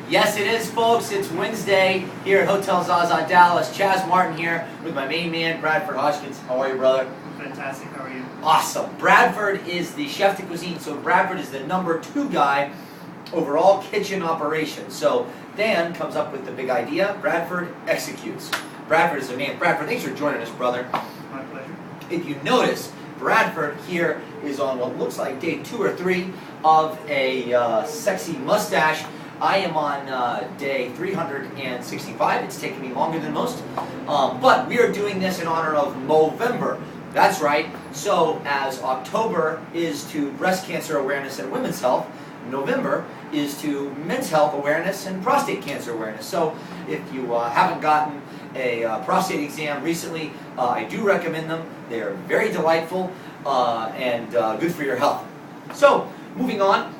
Yes, it is, folks. It's Wednesday here at Hotel Zaza, Dallas. Chaz Martin here with my main man, Bradford Hodgkins. How are you, brother? Fantastic. How are you? Awesome. Bradford is the chef de cuisine, so Bradford is the #2 guy over all kitchen operations. So Dan comes up with the big idea. Bradford executes. Bradford is the man. Bradford, thanks for joining us, brother. My pleasure. If you notice, Bradford here is on what looks like day 2 or 3 of a sexy mustache. I am on day 365. It's taken me longer than most. But we are doing this in honor of Movember. That's right. So as October is to breast cancer awareness and women's health, November is to men's health awareness and prostate cancer awareness. So if you haven't gotten a prostate exam recently, I do recommend them. They are very delightful and good for your health. So moving on.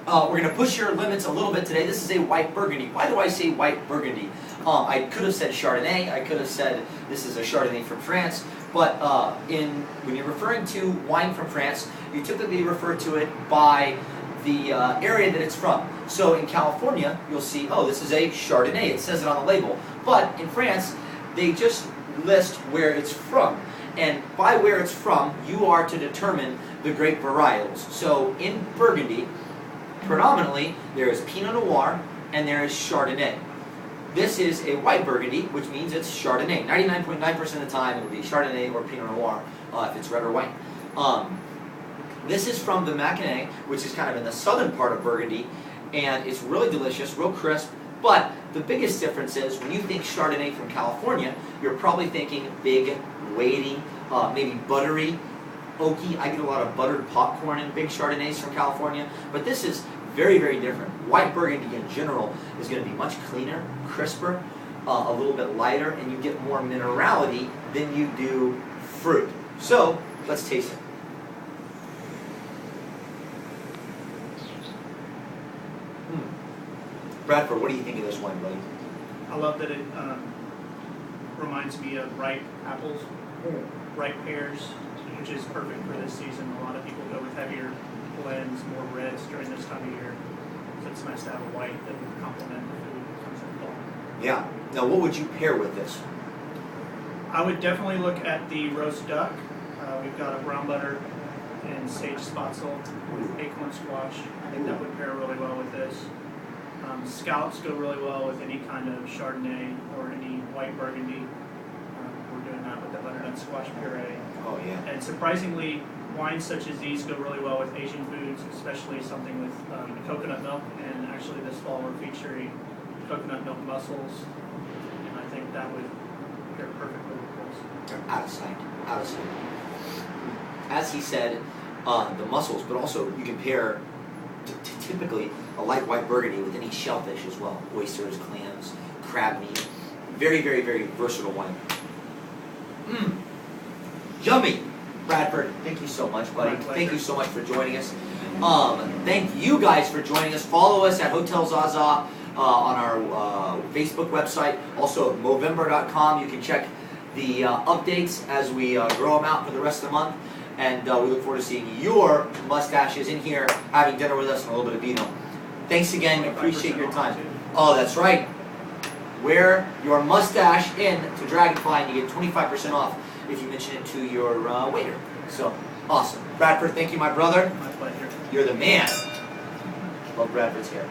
We're going to push your limits a little bit today. This is a white Burgundy. Why do I say white Burgundy? I could have said Chardonnay. I could have said this is a Chardonnay from France. But when you're referring to wine from France, you typically refer to it by the area that it's from. So in California, you'll see, oh, this is a Chardonnay. It says it on the label. But in France, they just list where it's from. And by where it's from, you are to determine the grape varietals. So in Burgundy, predominantly, there is Pinot Noir and there is Chardonnay. This is a white Burgundy, which means it's Chardonnay. 99.9% of the time, it will be Chardonnay or Pinot Noir if it's red or white. This is from the Macon, which is kind of in the southern part of Burgundy, and it's really delicious, real crisp. But the biggest difference is when you think Chardonnay from California, you're probably thinking big, weighty, maybe buttery, oaky. I get a lot of buttered popcorn in big Chardonnays from California, but this is very, very different. White Burgundy in general is going to be much cleaner, crisper, a little bit lighter, and you get more minerality than you do fruit. So let's taste it. Bradford, what do you think of this wine, buddy? I love that it reminds me of ripe apples, ripe pears, which is perfect for this season. A lot of people go with heavier blends, more reds during this time of year. So it's nice to have a white that would complement the food that comes in the fall. Yeah. Now, what would you pair with this? I would definitely look at the roast duck. We've got a brown butter and sage spatzel with acorn squash. I think that would pair really well with this. Scallops go really well with any kind of Chardonnay or any white Burgundy. We're doing that with the butternut squash puree. Oh, yeah. And surprisingly, wines such as these go really well with Asian foods, especially something with coconut milk. And actually this fall we're featuring coconut milk mussels. And I think that would pair perfectly with this. They're out of sight. Out of sight. As he said, the mussels, but also you can pair typically a light white Burgundy with any shellfish as well. Oysters, clams, crab meat. Very, very, very versatile wine. Yummy! Bradford, thank you so much, buddy. Thank you so much for joining us. Thank you guys for joining us. Follow us at Hotel Zaza on our Facebook website. Also at Movember.com. You can check the updates as we grow them out for the rest of the month. And we look forward to seeing your mustaches in here, having dinner with us, and a little bit of vino. Thanks again. We appreciate your time. Oh, that's right. Wear your mustache in to Dragonfly, and you get 25% off if you mention it to your waiter. So, awesome. Bradford, thank you, my brother. My pleasure. You're the man. Love Bradford's hair.